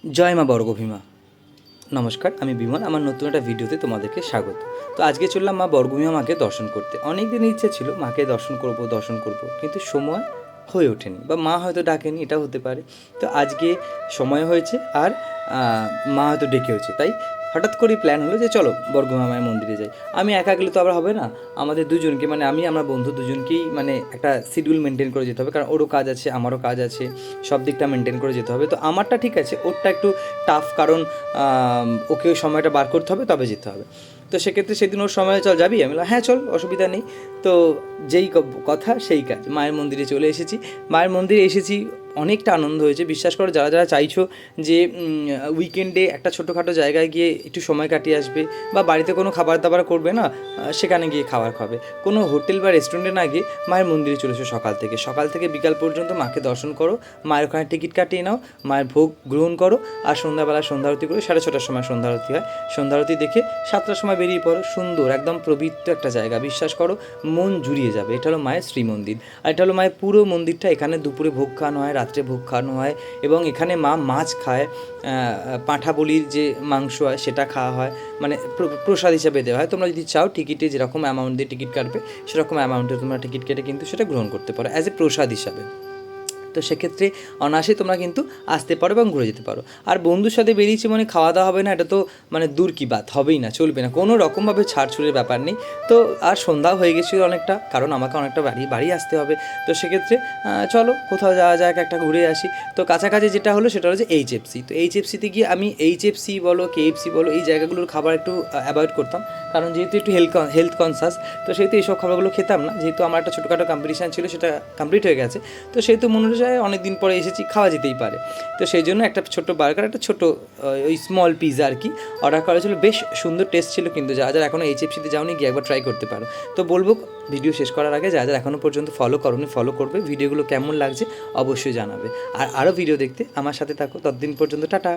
জয় মা বর্গভীমা। নমস্কার, আমি বিমল। আমার নতুন একটা ভিডিওতে তোমাদেরকে স্বাগত। তো আজকে চললাম মা বর্গভীমা মাকে দর্শন করতে। অনেক দিন ইচ্ছে ছিল মাকে দর্শন করব, কিন্তু সময় হয়ে ওঠেনি, বা মা হয়তো ডাকেনি, এটাও হতে পারে। তো আজকে সময় হয়েছে, আর মা হয়তো ডেকেওছে, তাই হঠাৎ করেই প্ল্যান হলো যে চলো বর্গভীমা মায়ের মন্দিরে যাই। আমি একা গেলে তো আবার হবে না, আমাদের দুজনকে, মানে আমি আমার বন্ধু দুজনকেই মানে একটা শিডিউল মেনটেন করে যেতে হবে, কারণ ওরও কাজ আছে, আমারও কাজ আছে, সব দিকটা মেনটেন করে যেতে হবে। তো আমারটা ঠিক আছে, ওরটা একটু টাফ, কারণ ওকে ওই সময়টা বার করতে হবে, তবে যেতে হবে। তো সেক্ষেত্রে সেদিন ওর সময়, চল যাবি? আমি বললাম হ্যাঁ চল, অসুবিধা নেই। তো যেই কথা সেই কাজ, মায়ের মন্দিরে চলে এসেছি। মায়ের মন্দিরে এসেছি, অনেকটা আনন্দ হয়েছে। বিশ্বাস করো, যারা যারা চাইছো যে উইকেন্ডে একটা ছোটোখাটো জায়গায় গিয়ে একটু সময় কাটিয়ে আসবে, বা বাড়িতে কোনো খাবার দাবার করবে না, সেখানে গিয়ে খাবার খাবে, কোনো হোটেল বা রেস্টুরেন্টে না গিয়ে মায়ের মন্দিরে চলে এসো। সকাল থেকে বিকাল পর্যন্ত মাকে দর্শন করো, মায়ের ওখানে টিকিট কাটিয়ে নাও, মায়ের ভোগ গ্রহণ করো, আর সন্ধ্যাবেলা সন্ধ্যা আরতি করে, 6:30টার সময় সন্ধ্যা আরতি হয়, সন্ধ্যা আরতি দেখে 7টার সময় বেরিয়ে পড়ো। সুন্দর, একদম পবিত্র একটা জায়গা, বিশ্বাস করো মন জুড়িয়ে যাবে। এটা হলো মায়ের শ্রীমন্দির, আর এটা হলো মায়ের পুরো মন্দিরটা। এখানে দুপুরে ভোগ খাওয়ানো হয়, রাত্রে ভোগ খাওয়ানো হয়, এবং এখানে মা মাছ খায়, পাঁঠা বলির যে মাংস হয় সেটা খাওয়া হয়, মানে প্রসাদ হিসাবে দেওয়া হয়। তোমরা যদি চাও টিকিটে যেরকম অ্যামাউন্ট দিয়ে টিকিট কাটবে, সেরকম অ্যামাউন্টে তোমরা টিকিট কেটে কিন্তু সেটা গ্রহণ করতে পারো অ্যাজ এ প্রসাদ হিসাবে। তো সেক্ষেত্রে অনায়াসে তোমরা কিন্তু আসতে পারো এবং ঘুরে যেতে পারো। আর বন্ধুর সাথে বেরিয়েছি মানে খাওয়া দাওয়া হবে না, এটা তো মানে দূর কি বাত, হবেই না, চলবে না, কোনো রকমভাবে ছাড়ছুড়ের ব্যাপার নেই। তো আর সন্ধ্যাও হয়ে গেছিলো অনেকটা, কারণ আমাকে অনেকটা বাড়ি আসতে হবে। তো সেক্ষেত্রে চলো কোথাও যাওয়া যাক, একটা ঘুরে আসি। তো কাছাকাছি যেটা হলো সেটা হচ্ছে এইচএফসি। তো এইচএফসিতে গিয়ে আমি এইচএফসি বলো, কেএফসি বলো, এই জায়গাগুলোর খাবার একটু অ্যাভয়েড করতাম, কারণ যেহেতু একটু হেলথ কনসাস, তো সেহেতু এইসব খাবারগুলো খেতাম না। যেহেতু আমার একটা ছোটোখাটো কম্পিটিশান ছিল, সেটা কমপ্লিট হয়ে গেছে, তো সেহেতু মনে হচ্ছে অনেক দিন পরে এসেছি, খাওয়া যেতেই পারে। তো সেই জন্য একটা ছোটো বার্গার, একটা ছোটো ওই স্মল পিৎজা আর কি অর্ডার করা ছিল। বেশ সুন্দর টেস্ট ছিল, কিন্তু যারা যারা এখনও এইচএফসিতে যাওনি, গিয়ে একবার ট্রাই করতে পারো। তো বলবো ভিডিও শেষ করার আগে, যারা যারা এখনও পর্যন্ত ফলো করোনি, ফলো করবে। ভিডিওগুলো কেমন লাগছে অবশ্যই জানাবে, আর আরও ভিডিও দেখতে আমার সাথে থাকো। ততদিন পর্যন্ত টাটা।